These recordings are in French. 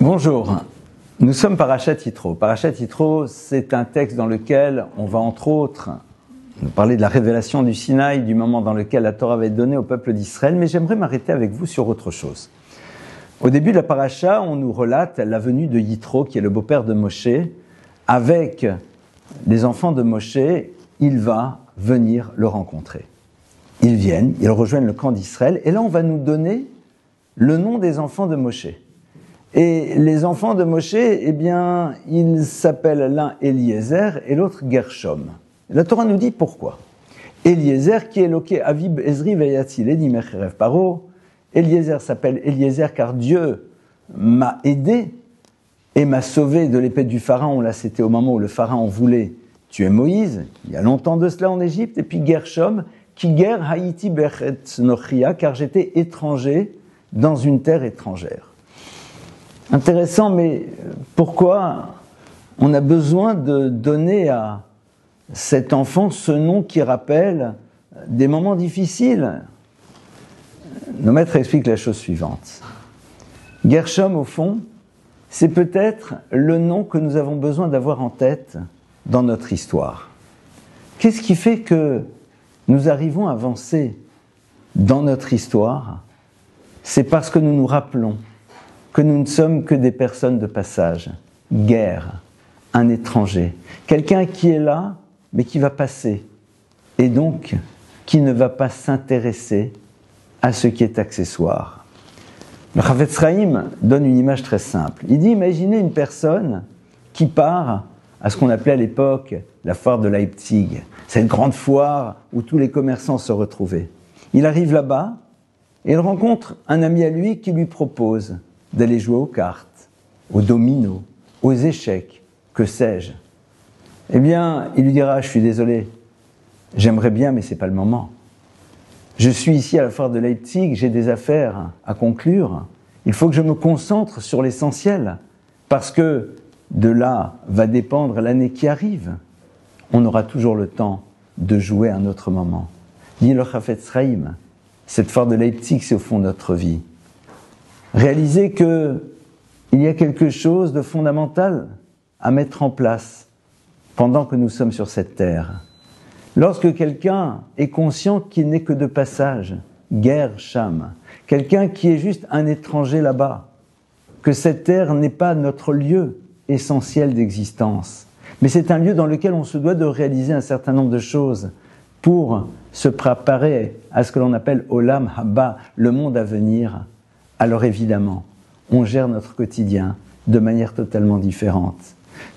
Bonjour, nous sommes Parashat Yitro. Parashat Yitro, c'est un texte dans lequel on va entre autres nous parler de la révélation du Sinaï, du moment dans lequel la Torah va être donnée au peuple d'Israël, mais j'aimerais m'arrêter avec vous sur autre chose. Au début de la Parasha, on nous relate la venue de Yitro, qui est le beau-père de Moshe, avec les enfants de Moshe. Il va venir le rencontrer. Ils viennent, ils rejoignent le camp d'Israël, et là on va nous donner le nom des enfants de Moshe. Et les enfants de Moshe, eh bien, ils s'appellent l'un Eliezer et l'autre Gershom. La Torah nous dit pourquoi. Eliezer qui est loqué Avib Ezri Veyatzil di Mecherev Paro. Eliezer s'appelle Eliezer car Dieu m'a aidé et m'a sauvé de l'épée du Pharaon. Là, c'était au moment où le Pharaon voulait tuer Moïse, il y a longtemps de cela en Égypte. Et puis Gershom, qui ger Haïti Bechet Nochria, car j'étais étranger dans une terre étrangère. Intéressant, mais pourquoi on a besoin de donner à cet enfant ce nom qui rappelle des moments difficiles? Nos maîtres expliquent la chose suivante. Gershom, au fond, c'est peut-être le nom que nous avons besoin d'avoir en tête dans notre histoire. Qu'est-ce qui fait que nous arrivons à avancer dans notre histoire? C'est parce que nous nous rappelons que nous ne sommes que des personnes de passage. Guerre, un étranger, quelqu'un qui est là, mais qui va passer, et donc qui ne va pas s'intéresser à ce qui est accessoire. Le Chafetz Chaim donne une image très simple. Il dit, imaginez une personne qui part à ce qu'on appelait à l'époque la foire de Leipzig, cette grande foire où tous les commerçants se retrouvaient. Il arrive là-bas, et il rencontre un ami à lui qui lui propose d'aller jouer aux cartes, aux dominos, aux échecs, que sais-je. Eh bien, il lui dira, je suis désolé, j'aimerais bien, mais c'est pas le moment. Je suis ici à la foire de Leipzig, j'ai des affaires à conclure, il faut que je me concentre sur l'essentiel, parce que de là va dépendre l'année qui arrive. On aura toujours le temps de jouer à un autre moment. Dit le Chafetz Chaim, cette foire de Leipzig, c'est au fond notre vie. Réaliser qu'il y a quelque chose de fondamental à mettre en place pendant que nous sommes sur cette terre. Lorsque quelqu'un est conscient qu'il n'est que de passage, Gershom, quelqu'un qui est juste un étranger là-bas, que cette terre n'est pas notre lieu essentiel d'existence, mais c'est un lieu dans lequel on se doit de réaliser un certain nombre de choses pour se préparer à ce que l'on appelle Olam Haba, le monde à venir. Alors évidemment, on gère notre quotidien de manière totalement différente.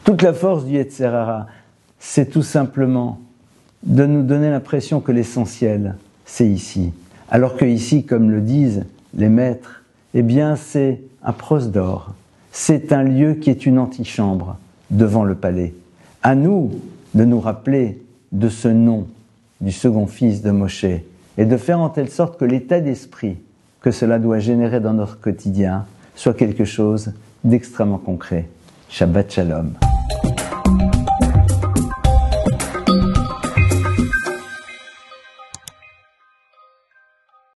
Toute la force du Yetzer Hara, c'est tout simplement de nous donner l'impression que l'essentiel, c'est ici. Alors que ici, comme le disent les maîtres, eh bien c'est un prosdor, c'est un lieu qui est une antichambre devant le palais. À nous de nous rappeler de ce nom du second fils de Moshe et de faire en telle sorte que l'état d'esprit que cela doit générer dans notre quotidien soit quelque chose d'extrêmement concret. Shabbat Shalom.